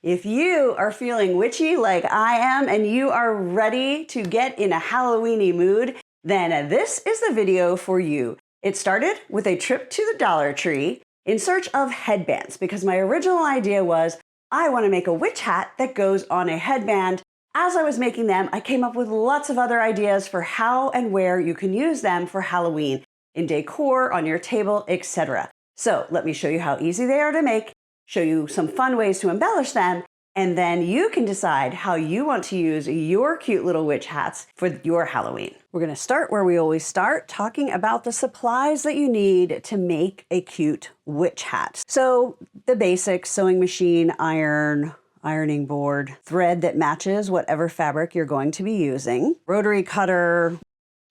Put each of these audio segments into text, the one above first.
If you are feeling witchy like I am and you are ready to get in a Halloweeny mood, then this is the video for you. It started with a trip to the Dollar Tree in search of headbands because my original idea was I want to make a witch hat that goes on a headband. As I was making them, I came up with lots of other ideas for how and where you can use them for Halloween in decor, on your table, etc. So let me show you how easy they are to make, show you some fun ways to embellish them, and then you can decide how you want to use your cute little witch hats for your Halloween. We're going to start where we always start, talking about the supplies that you need to make a cute witch hat. So the basics: sewing machine, iron, ironing board, thread that matches whatever fabric you're going to be using, rotary cutter,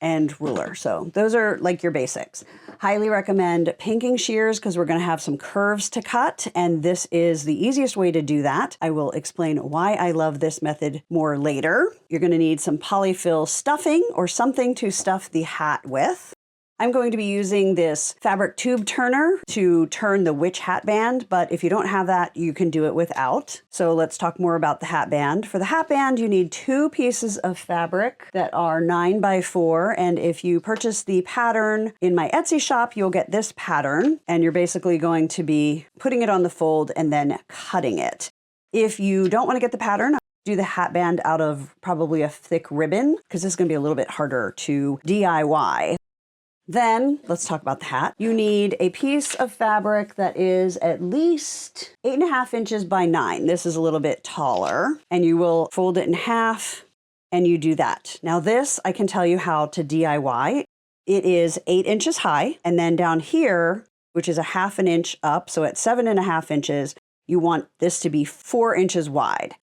and ruler. So those are like your basics. Highly recommend pinking shears because we're going to have some curves to cut, and this is the easiest way to do that. I will explain why I love this method more later. You're going to need some polyfill stuffing or something to stuff the hat with. I'm going to be using this fabric tube turner to turn the witch hat band, but if you don't have that, you can do it without. So let's talk more about the hat band. For the hat band, you need 2 pieces of fabric that are 9 by 4. And if you purchase the pattern in my Etsy shop, you'll get this pattern. And you're basically going to be putting it on the fold and then cutting it. If you don't want to get the pattern, do the hat band out of probably a thick ribbon, because this is going to be a little bit harder to DIY. Then let's talk about the hat. You need a piece of fabric that is at least 8.5 inches by 9. This is a little bit taller, and you will fold it in half and you do that. Now this, I can tell you how to DIY. It is 8 inches high, and then down here, which is a 1/2 inch up, so at 7.5 inches, you want this to be 4 inches wide.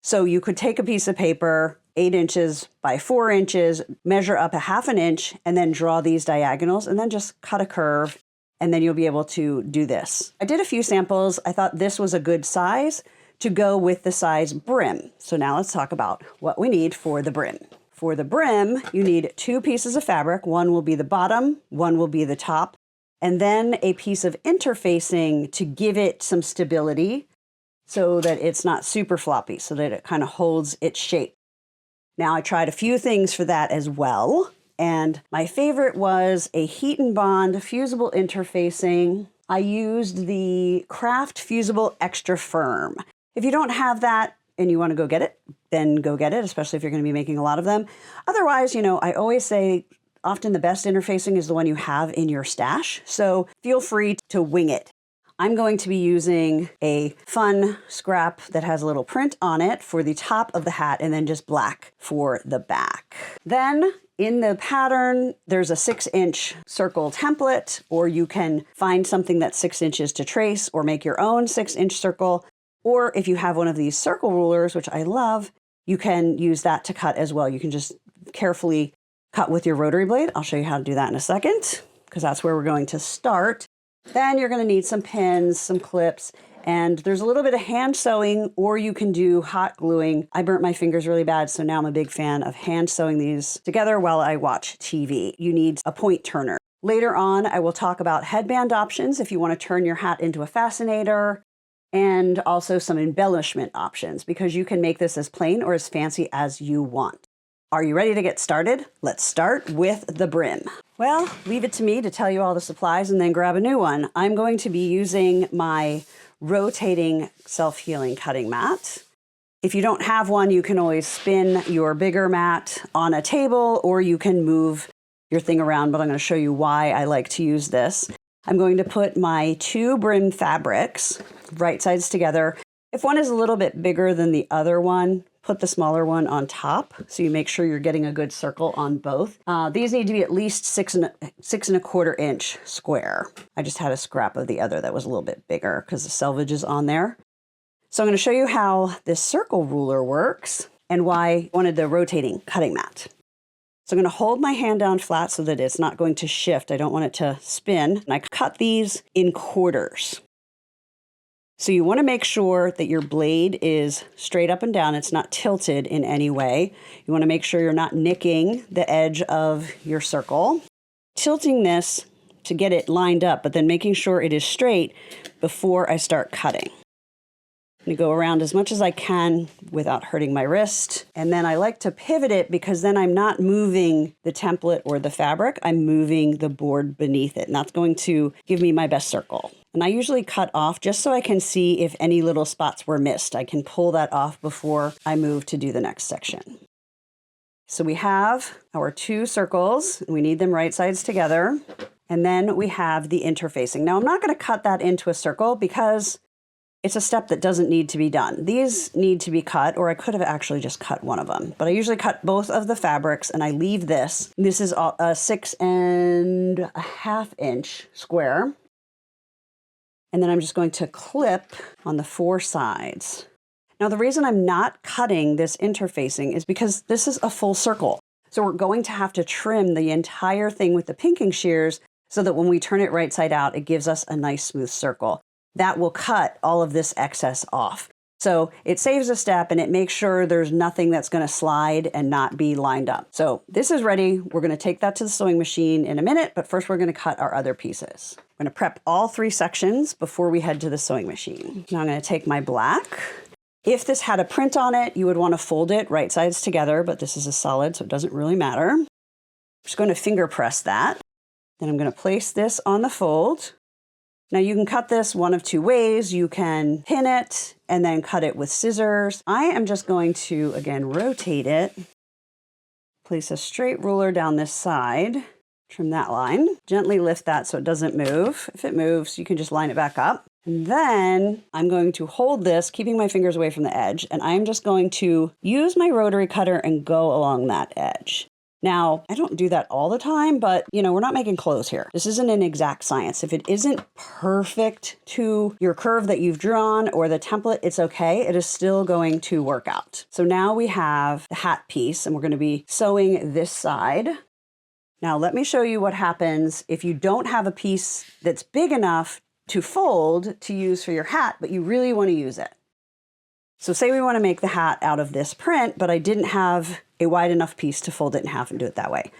So you could take a piece of paper, 8 inches by 4 inches, measure up a 1/2 inch, and then draw these diagonals, and then just cut a curve, and then you'll be able to do this. I did a few samples. I thought this was a good size to go with the size brim. So now let's talk about what we need for the brim. For the brim, you need 2 pieces of fabric. One will be the bottom, one will be the top, and then a piece of interfacing to give it some stability so that it's not super floppy, so that it kind of holds its shape. Now I tried a few things for that as well, and my favorite was a heat and bond fusible interfacing. I used the Craft Fusible Extra Firm. If you don't have that and you want to go get it, then go get it, especially if you're going to be making a lot of them. Otherwise, you know, I always say often the best interfacing is the one you have in your stash, so feel free to wing it. I'm going to be using a fun scrap that has a little print on it for the top of the hat, and then just black for the back. Then in the pattern, there's a 6-inch circle template, or you can find something that's 6 inches to trace or make your own 6-inch circle. Or if you have one of these circle rulers, which I love, you can use that to cut as well. You can just carefully cut with your rotary blade. I'll show you how to do that in a second, because that's where we're going to start. Then you're going to need some pins, some clips, and there's a little bit of hand sewing, or you can do hot gluing. I burnt my fingers really bad, so now I'm a big fan of hand sewing these together while I watch TV. You need a point turner. Later on, I will talk about headband options if you want to turn your hat into a fascinator, and also some embellishment options, because you can make this as plain or as fancy as you want. Are you ready to get started? Let's start with the brim. Well, leave it to me to tell you all the supplies and then grab a new one. I'm going to be using my rotating self-healing cutting mat. If you don't have one, you can always spin your bigger mat on a table, or you can move your thing around, but I'm going to show you why I like to use this. I'm going to put my 2 brim fabrics right sides together. If one is a little bit bigger than the other one, put the smaller one on top, so you make sure you're getting a good circle on both. These need to be at least 6.25 inch square. I just had a scrap of the other that was a little bit bigger because the selvage is on there. So I'm going to show you how this circle ruler works and why I wanted the rotating cutting mat. So I'm going to hold my hand down flat so that it's not going to shift. I don't want it to spin. And I cut these in quarters. So you want to make sure that your blade is straight up and down. It's not tilted in any way. You want to make sure you're not nicking the edge of your circle. Tilting this to get it lined up, but then making sure it is straight before I start cutting. I'm gonna go around as much as I can without hurting my wrist. And then I like to pivot it because then I'm not moving the template or the fabric, I'm moving the board beneath it. And that's going to give me my best circle. And I usually cut off just so I can see if any little spots were missed. I can pull that off before I move to do the next section. So we have our 2 circles, and we need them right sides together. And then we have the interfacing. Now I'm not gonna cut that into a circle because it's a step that doesn't need to be done. These need to be cut, or I could have actually just cut one of them, but I usually cut both of the fabrics and I leave this. This is a 6.5 inch square. And then I'm just going to clip on the 4 sides. Now the reason I'm not cutting this interfacing is because this is a full circle. So we're going to have to trim the entire thing with the pinking shears so that when we turn it right side out, it gives us a nice smooth circle. That will cut all of this excess off. So it saves a step and it makes sure there's nothing that's gonna slide and not be lined up. So this is ready. We're gonna take that to the sewing machine in a minute, but first we're gonna cut our other pieces. I'm gonna prep all 3 sections before we head to the sewing machine. Now I'm gonna take my black. If this had a print on it, you would wanna fold it right sides together, but this is a solid, so it doesn't really matter. I'm just gonna finger press that. Then I'm gonna place this on the fold. Now you can cut this one of 2 ways. You can pin it and then cut it with scissors. I am just going to, again, rotate it. Place a straight ruler down this side. Trim that line. Gently lift that so it doesn't move. If it moves, you can just line it back up. And then I'm going to hold this, keeping my fingers away from the edge, and I'm just going to use my rotary cutter and go along that edge. Now, I don't do that all the time, but you know, we're not making clothes here. This isn't an exact science. If it isn't perfect to your curve that you've drawn or the template, it's okay. It is still going to work out. So now we have the hat piece and we're going to be sewing this side. Now, let me show you what happens if you don't have a piece that's big enough to fold to use for your hat, but you really want to use it. So say we want to make the hat out of this print, but I didn't have a wide enough piece to fold it in half and do it that way.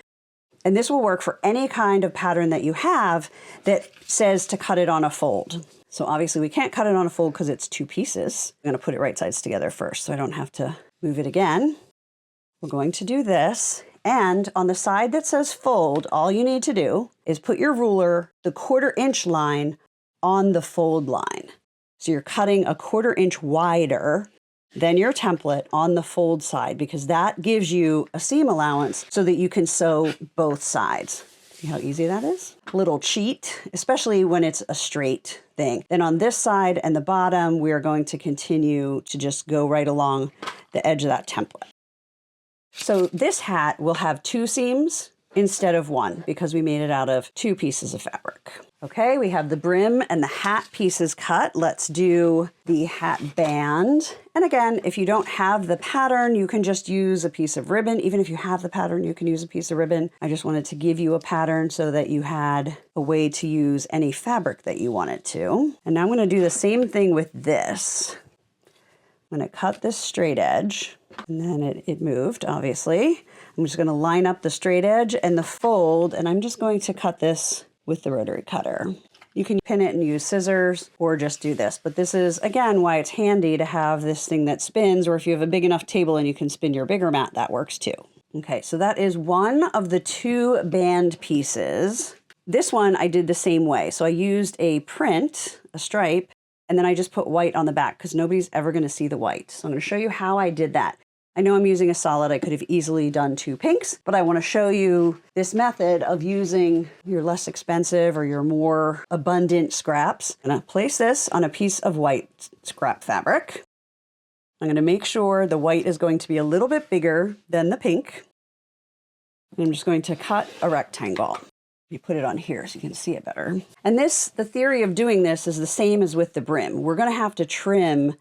And this will work for any kind of pattern that you have that says to cut it on a fold. So obviously we can't cut it on a fold because it's 2 pieces. I'm going to put it right sides together first so I don't have to move it again. We're going to do this. And on the side that says fold, all you need to do is put your ruler, the 1/4 inch line, on the fold line. So you're cutting a 1/4 inch wider than your template on the fold side because that gives you a seam allowance so that you can sew both sides. See how easy that is? A little cheat, especially when it's a straight thing. Then on this side and the bottom, we are going to continue to just go right along the edge of that template. So this hat will have 2 seams instead of 1 because we made it out of 2 pieces of fabric. Okay, we have the brim and the hat pieces cut. Let's do the hat band. And again, if you don't have the pattern, you can just use a piece of ribbon. Even if you have the pattern, you can use a piece of ribbon. I just wanted to give you a pattern so that you had a way to use any fabric that you wanted to. And now I'm going to do the same thing with this. I'm going to cut this straight edge, and then it moved, obviously. I'm just going to line up the straight edge and the fold, and I'm just going to cut this with the rotary cutter. You can pin it and use scissors or just do this, but this is, again, why it's handy to have this thing that spins, or if you have a big enough table and you can spin your bigger mat, that works too. Okay, so that is one of the 2 band pieces. This one I did the same way. So I used a print, a stripe, and then I just put white on the back because nobody's ever going to see the white. So I'm going to show you how I did that. I know I'm using a solid. I could have easily done 2 pinks, but I want to show you this method of using your less expensive or your more abundant scraps. I'm going to place this on a piece of white scrap fabric. I'm going to make sure the white is going to be a little bit bigger than the pink. And I'm just going to cut a rectangle. You put it on here so you can see it better. And this, the theory of doing this is the same as with the brim. We're going to have to trim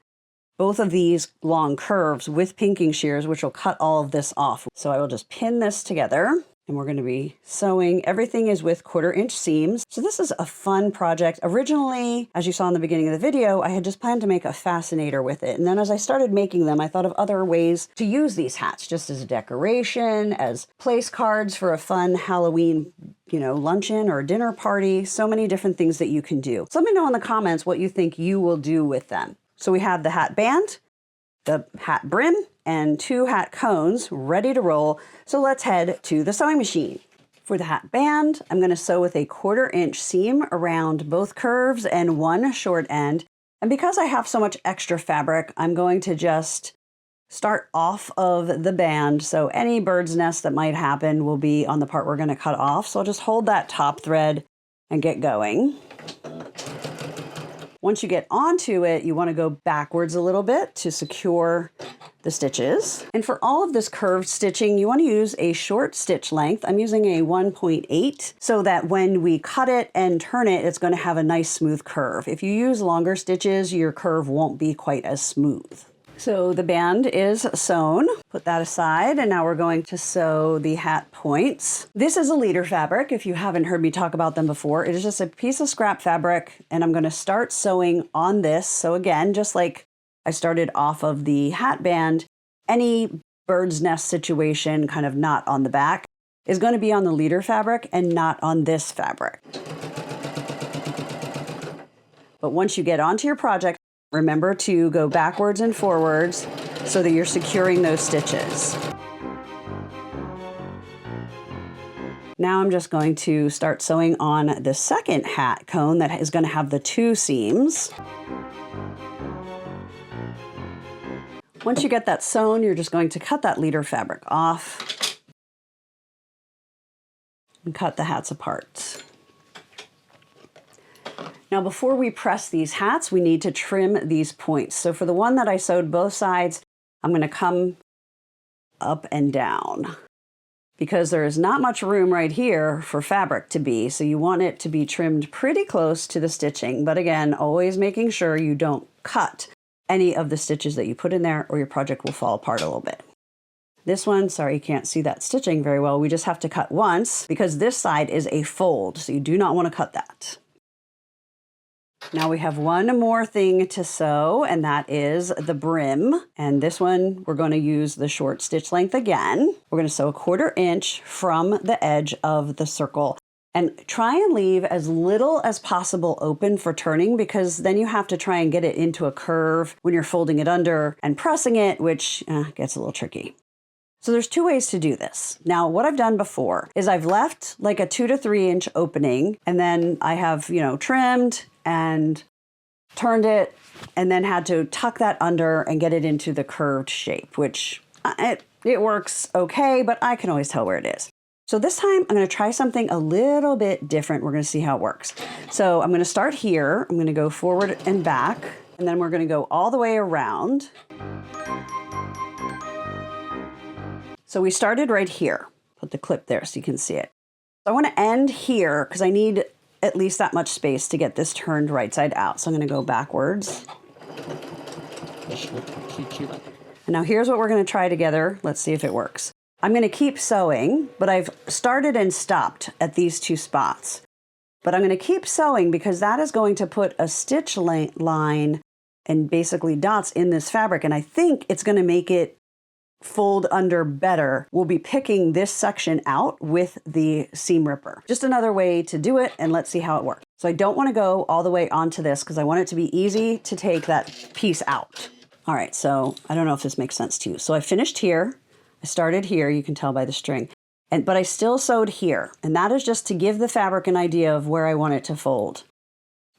both of these long curves with pinking shears, which will cut all of this off. So I will just pin this together and we're going to be sewing. Everything is with 1/4 inch seams. So this is a fun project. Originally, as you saw in the beginning of the video, I had just planned to make a fascinator with it. And then as I started making them, I thought of other ways to use these hats, just as a decoration, as place cards for a fun Halloween, luncheon or dinner party. So many different things that you can do. So let me know in the comments what you think you will do with them. So we have the hat band, the hat brim, and 2 hat cones ready to roll. So let's head to the sewing machine. For the hat band, I'm going to sew with a 1/4 inch seam around both curves and 1 short end. And because I have so much extra fabric, I'm going to just start off of the band. So any bird's nest that might happen will be on the part we're going to cut off. So I'll just hold that top thread and get going. Once you get onto it, you want to go backwards a little bit to secure the stitches. And for all of this curved stitching, you want to use a short stitch length. I'm using a 1.8 so that when we cut it and turn it, it's going to have a nice smooth curve. If you use longer stitches, your curve won't be quite as smooth. So the band is sewn. Put that aside, and now we're going to sew the hat points. This is a leader fabric. If you haven't heard me talk about them before, it is just a piece of scrap fabric, and I'm going to start sewing on this. So again, just like I started off of the hat band, any bird's nest situation, kind of not on the back, is going to be on the leader fabric and not on this fabric. But once you get onto your project, remember to go backwards and forwards so that you're securing those stitches. Now I'm just going to start sewing on the second hat cone that is going to have the 2 seams. Once you get that sewn, you're just going to cut that leader fabric off and cut the hats apart. Now, before we press these hats, we need to trim these points. So for the one that I sewed both sides, I'm going to come up and down because there is not much room right here for fabric to be. So you want it to be trimmed pretty close to the stitching. But again, always making sure you don't cut any of the stitches that you put in there or your project will fall apart a little bit. This one, sorry, you can't see that stitching very well. We just have to cut once because this side is a fold. So you do not want to cut that. Now we have one more thing to sew, and that is the brim. And this one, we're going to use the short stitch length again. We're going to sew a 1/4 inch from the edge of the circle. And try and leave as little as possible open for turning because then you have to try and get it into a curve when you're folding it under and pressing it, which gets a little tricky. So there's 2 ways to do this. Now, what I've done before is I've left like a 2 to 3 inch opening, and then I have, trimmed and turned it and then had to tuck that under and get it into the curved shape, which it works okay, but I can always tell where it is. So this time I'm going to try something a little bit different. We're going to see how it works. So I'm going to start here. I'm going to go forward and back, and then we're going to go all the way around. So we started right here. Put the clip there so you can see it. So I want to end here because I need at least that much space to get this turned right side out. So I'm going to go backwards. And now here's what we're going to try together. Let's see if it works. I'm going to keep sewing, but I've started and stopped at these 2 spots. But I'm going to keep sewing because that is going to put a stitch line and basically dots in this fabric. And I think it's going to make it fold under better. We'll be picking this section out with the seam ripper. Just another way to do it, and let's see how it works. So I don't want to go all the way onto this because I want it to be easy to take that piece out. All right, so I don't know if this makes sense to you. So I finished here. I started here, you can tell by the string, but I still sewed here. And that is just to give the fabric an idea of where I want it to fold.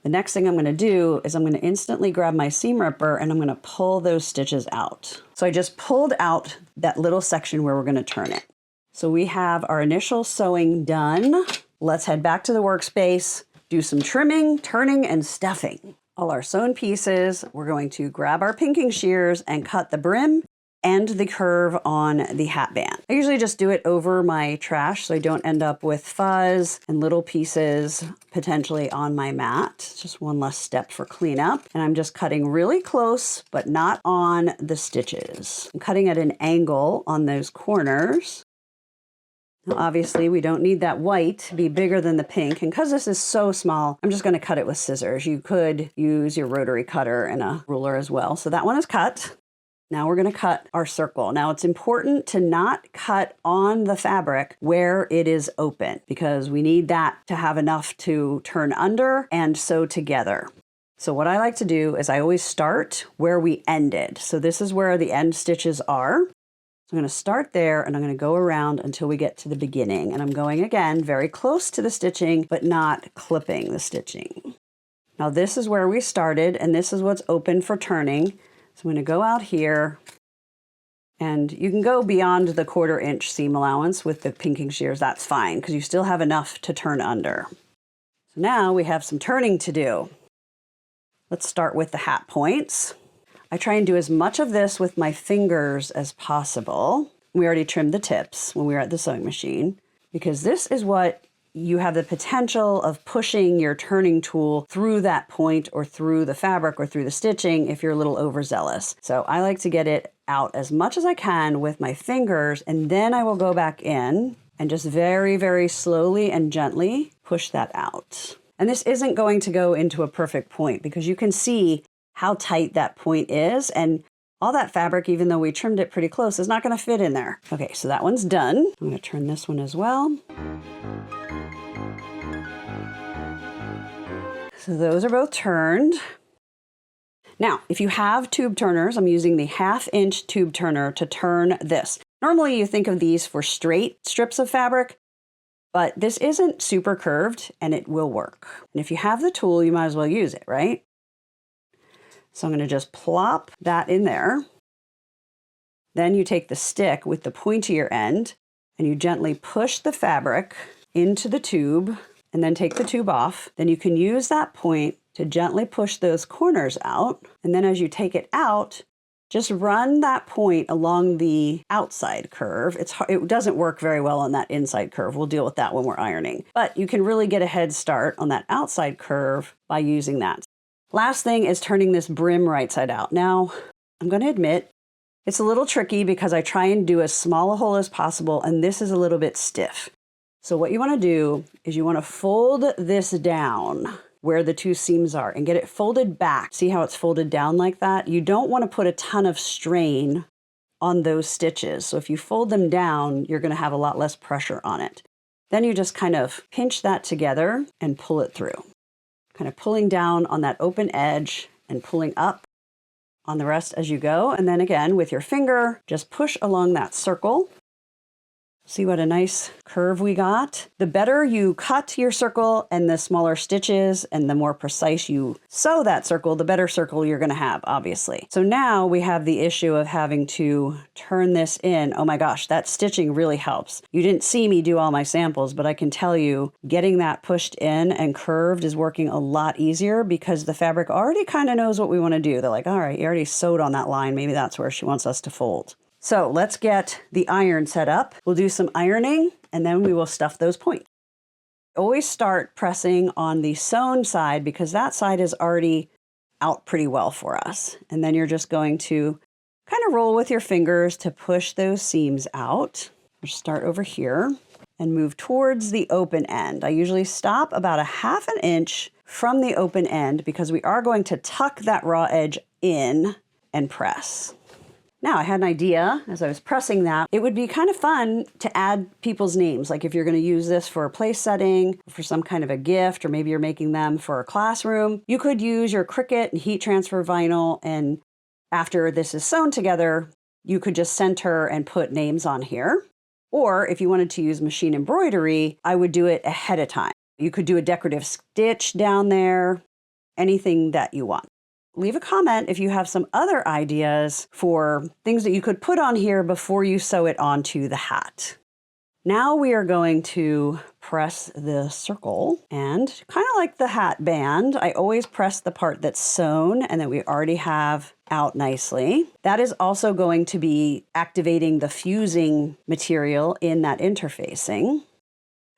The next thing I'm going to do is I'm going to instantly grab my seam ripper and I'm going to pull those stitches out. So I just pulled out that little section where we're going to turn it. So we have our initial sewing done. Let's head back to the workspace, do some trimming, turning, and stuffing. All our sewn pieces, we're going to grab our pinking shears and cut the brim and the curve on the hat band. I usually just do it over my trash so I don't end up with fuzz and little pieces potentially on my mat. It's just one less step for cleanup. And I'm just cutting really close, but not on the stitches. I'm cutting at an angle on those corners. Now, obviously, we don't need that white to be bigger than the pink. And because this is so small, I'm just going to cut it with scissors. You could use your rotary cutter and a ruler as well. So that one is cut. Now we're going to cut our circle. Now it's important to not cut on the fabric where it is open because we need that to have enough to turn under and sew together. So what I like to do is I always start where we ended. So this is where the end stitches are. So I'm going to start there and I'm going to go around until we get to the beginning. And I'm going again very close to the stitching, but not clipping the stitching. Now this is where we started and this is what's open for turning. So I'm going to go out here and you can go beyond the 1/4 inch seam allowance with the pinking shears. That's fine because you still have enough to turn under. So now we have some turning to do. Let's start with the hat points. I try and do as much of this with my fingers as possible. We already trimmed the tips when we were at the sewing machine because this is what you have the potential of pushing your turning tool through that point or through the fabric or through the stitching if you're a little overzealous. So I like to get it out as much as I can with my fingers, and then I will go back in and just very, very slowly and gently push that out. And this isn't going to go into a perfect point because you can see how tight that point is, and all that fabric, even though we trimmed it pretty close, is not going to fit in there. Okay, so that one's done. I'm going to turn this one as well. So those are both turned. Now, if you have tube turners, I'm using the 1/2 inch tube turner to turn this. Normally you think of these for straight strips of fabric, but this isn't super curved and it will work. And if you have the tool, you might as well use it, right? So I'm going to just plop that in there. Then you take the stick with the pointier end and you gently push the fabric into the tube and then take the tube off. Then you can use that point to gently push those corners out. And then as you take it out, just run that point along the outside curve. It doesn't work very well on that inside curve. We'll deal with that when we're ironing. But you can really get a head start on that outside curve by using that. Last thing is turning this brim right side out. Now, I'm going to admit, it's a little tricky because I try and do as small a hole as possible, and this is a little bit stiff. So what you want to do is you want to fold this down where the two seams are and get it folded back. See how it's folded down like that? You don't want to put a ton of strain on those stitches. So if you fold them down, you're going to have a lot less pressure on it. Then you just kind of pinch that together and pull it through. Kind of pulling down on that open edge and pulling up on the rest as you go. And then again, with your finger, just push along that circle. See what a nice curve we got? The better you cut your circle and the smaller stitches and the more precise you sew that circle, the better circle you're gonna have, obviously. So now we have the issue of having to turn this in. Oh my gosh, that stitching really helps. You didn't see me do all my samples, but I can tell you getting that pushed in and curved is working a lot easier because the fabric already kind of knows what we wanna do. They're like, all right, you already sewed on that line. Maybe that's where she wants us to fold. So let's get the iron set up. We'll do some ironing and then we will stuff those points. Always start pressing on the sewn side because that side is already out pretty well for us. And then you're just going to kind of roll with your fingers to push those seams out. We'll start over here and move towards the open end. I usually stop about 1/2 inch from the open end because we are going to tuck that raw edge in and press. Now, I had an idea as I was pressing that. It would be kind of fun to add people's names. Like if you're going to use this for a place setting, for some kind of a gift, or maybe you're making them for a classroom, you could use your Cricut and heat transfer vinyl. And after this is sewn together, you could just center and put names on here. Or if you wanted to use machine embroidery, I would do it ahead of time. You could do a decorative stitch down there, anything that you want. Leave a comment if you have some other ideas for things that you could put on here before you sew it onto the hat. Now we are going to press the circle, and kind of like the hat band, I always press the part that's sewn and that we already have out nicely. That is also going to be activating the fusing material in that interfacing.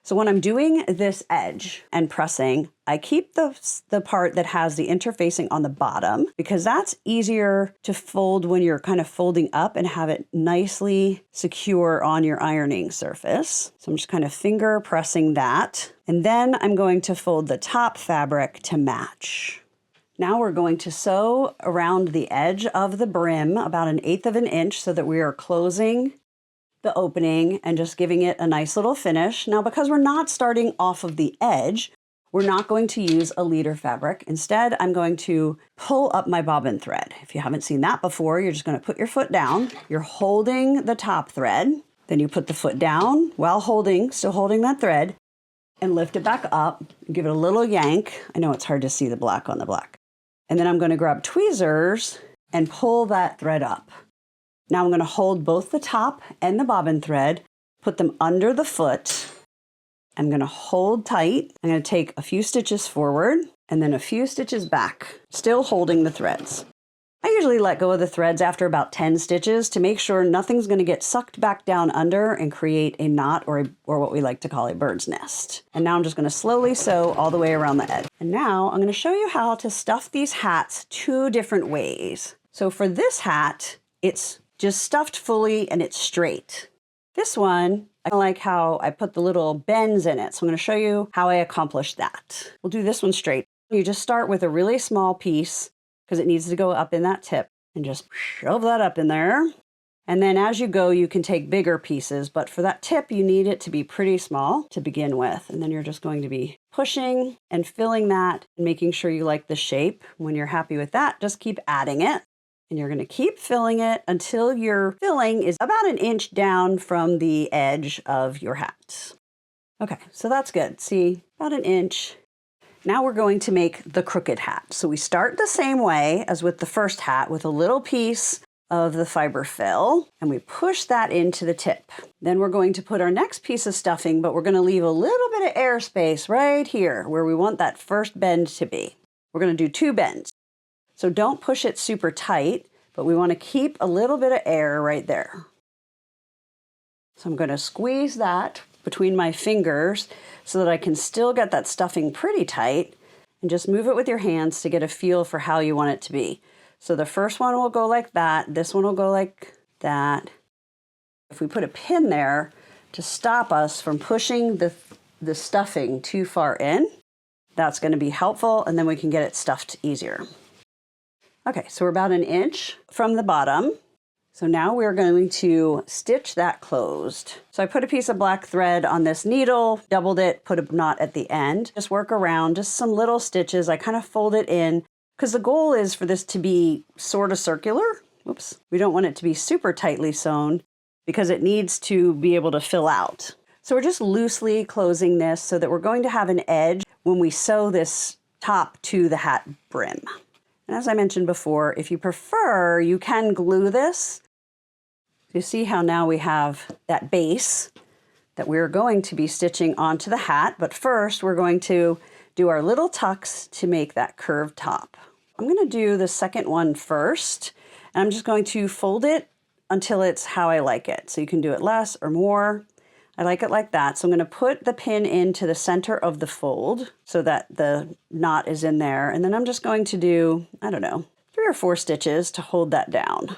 So when I'm doing this edge and pressing, I keep the part that has the interfacing on the bottom because that's easier to fold when you're kind of folding up and have it nicely secure on your ironing surface. So I'm just kind of finger pressing that. And then I'm going to fold the top fabric to match. Now we're going to sew around the edge of the brim about 1/8 inch so that we are closing the opening and just giving it a nice little finish. Now, because we're not starting off of the edge, we're not going to use a leader fabric. Instead, I'm going to pull up my bobbin thread. If you haven't seen that before, you're just going to put your foot down. You're holding the top thread. Then you put the foot down while still holding that thread, and lift it back up, give it a little yank. I know it's hard to see the black on the black. And then I'm going to grab tweezers and pull that thread up. Now I'm going to hold both the top and the bobbin thread, put them under the foot. I'm going to hold tight. I'm going to take a few stitches forward and then a few stitches back, still holding the threads. I usually let go of the threads after about 10 stitches to make sure nothing's going to get sucked back down under and create a knot or what we like to call a bird's nest. And now I'm just going to slowly sew all the way around the edge. And now I'm going to show you how to stuff these hats 2 different ways. So for this hat, it's just stuffed fully and it's straight. This one, I like how I put the little bends in it. So I'm going to show you how I accomplished that. We'll do this one straight. You just start with a really small piece because it needs to go up in that tip, and just shove that up in there. And then as you go, you can take bigger pieces, but for that tip, you need it to be pretty small to begin with. And then you're just going to be pushing and filling that and making sure you like the shape. When you're happy with that, just keep adding it. And you're going to keep filling it until your filling is about 1 inch down from the edge of your hat. Okay, so that's good. See, about 1 inch. Now we're going to make the crooked hat. So we start the same way as with the first hat with a little piece of the fiber fill, and we push that into the tip. Then we're going to put our next piece of stuffing, but we're going to leave a little bit of airspace right here where we want that first bend to be. We're going to do 2 bends. So don't push it super tight, but we want to keep a little bit of air right there. So I'm going to squeeze that between my fingers so that I can still get that stuffing pretty tight, and just move it with your hands to get a feel for how you want it to be. So the first one will go like that. This one will go like that. If we put a pin there to stop us from pushing the stuffing too far in, that's going to be helpful, and then we can get it stuffed easier. Okay, so we're about 1 inch from the bottom. So now we're going to stitch that closed. So I put a piece of black thread on this needle, doubled it, put a knot at the end. Just work around, just some little stitches. I kind of fold it in because the goal is for this to be sort of circular. Oops. We don't want it to be super tightly sewn because it needs to be able to fill out. So we're just loosely closing this so that we're going to have an edge when we sew this top to the hat brim. And as I mentioned before, if you prefer, you can glue this. You see how now we have that base that we're going to be stitching onto the hat, but first we're going to do our little tucks to make that curved top. I'm going to do the second one first, and I'm just going to fold it until it's how I like it. So you can do it less or more. I like it like that. So I'm going to put the pin into the center of the fold so that the knot is in there, and then I'm just going to do, I don't know, 3 or 4 stitches to hold that down.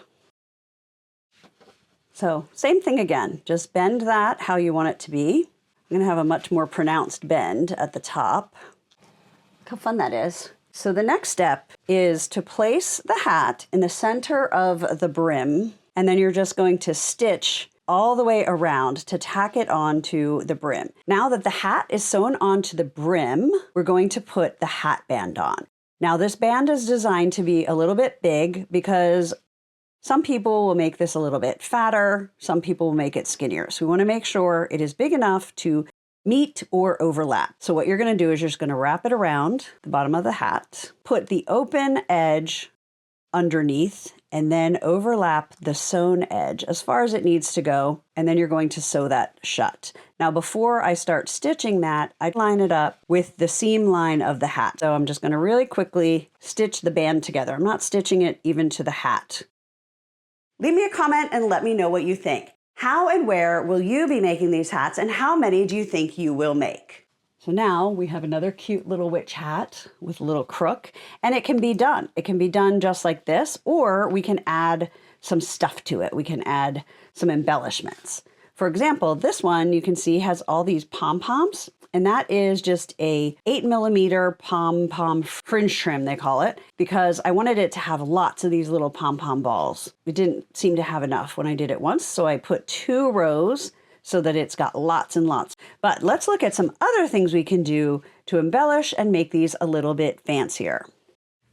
So same thing again, just bend that how you want it to be. I'm going to have a much more pronounced bend at the top. Look how fun that is. So the next step is to place the hat in the center of the brim, and then you're just going to stitch all the way around to tack it onto the brim. Now that the hat is sewn onto the brim, we're going to put the hat band on. Now this band is designed to be a little bit big because some people will make this a little bit fatter, some people will make it skinnier. So we want to make sure it is big enough to meet or overlap. So what you're going to do is you're just going to wrap it around the bottom of the hat, put the open edge underneath, and then overlap the sewn edge as far as it needs to go, and then you're going to sew that shut. Now before I start stitching that, I line it up with the seam line of the hat. So I'm just going to really quickly stitch the band together. I'm not stitching it even to the hat. Leave me a comment and let me know what you think. How and where will you be making these hats, and how many do you think you will make? So now we have another cute little witch hat with a little crook, and it can be done. It can be done just like this, or we can add some stuff to it. We can add some embellishments. For example, this one you can see has all these pom-poms, and that is just a 8mm pom-pom fringe trim, they call it, because I wanted it to have lots of these little pom-pom balls. We didn't seem to have enough when I did it once, so I put 2 rows so that it's got lots and lots. But let's look at some other things we can do to embellish and make these a little bit fancier.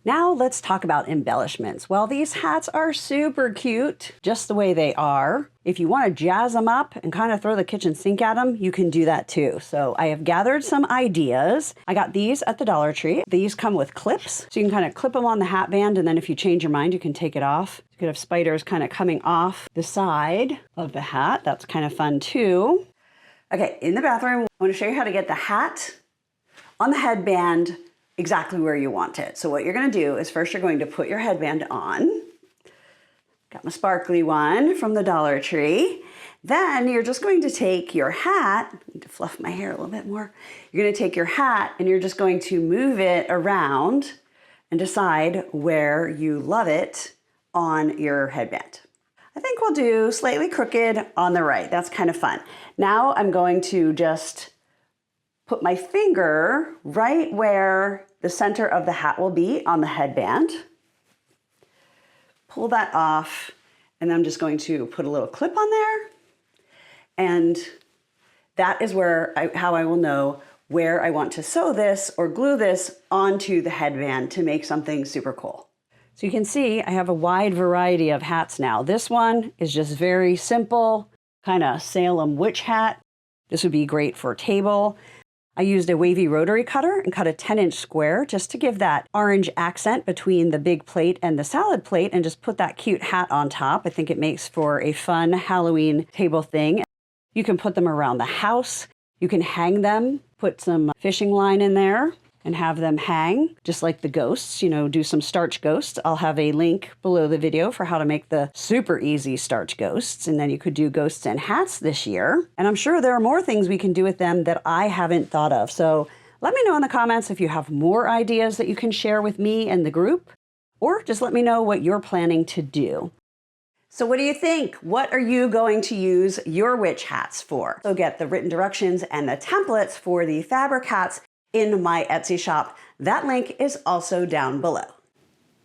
Now let's talk about embellishments. Well, these hats are super cute, just the way they are. If you want to jazz them up and kind of throw the kitchen sink at them, you can do that too. So I have gathered some ideas. I got these at the Dollar Tree. These come with clips, so you can kind of clip them on the hat band, and then if you change your mind, you can take it off. You could have spiders kind of coming off the side of the hat. That's kind of fun too. Okay, in the bathroom, I want to show you how to get the hat on the headband exactly where you want it. So what you're going to do is first you're going to put your headband on. Got my sparkly one from the Dollar Tree. Then you're just going to take your hat, I need to fluff my hair a little bit more. You're going to take your hat and you're just going to move it around and decide where you love it on your headband. I think we'll do slightly crooked on the right. That's kind of fun. Now I'm going to just put my finger right where the center of the hat will be on the headband. Pull that off, and I'm just going to put a little clip on there. And that is how I will know where I want to sew this or glue this onto the headband to make something super cool. So you can see I have a wide variety of hats now. This one is just very simple, kind of Salem witch hat. This would be great for a table. I used a wavy rotary cutter and cut a 10-inch square just to give that orange accent between the big plate and the salad plate, and just put that cute hat on top. I think it makes for a fun Halloween table thing. You can put them around the house. You can hang them, put some fishing line in there and have them hang, just like the ghosts, you know, do some starch ghosts. I'll have a link below the video for how to make the super easy starch ghosts. And then you could do ghosts and hats this year. And I'm sure there are more things we can do with them that I haven't thought of. So let me know in the comments if you have more ideas that you can share with me and the group, or just let me know what you're planning to do. So what do you think? What are you going to use your witch hats for? So get the written directions and the templates for the fabric hats in my Etsy shop. That link is also down below.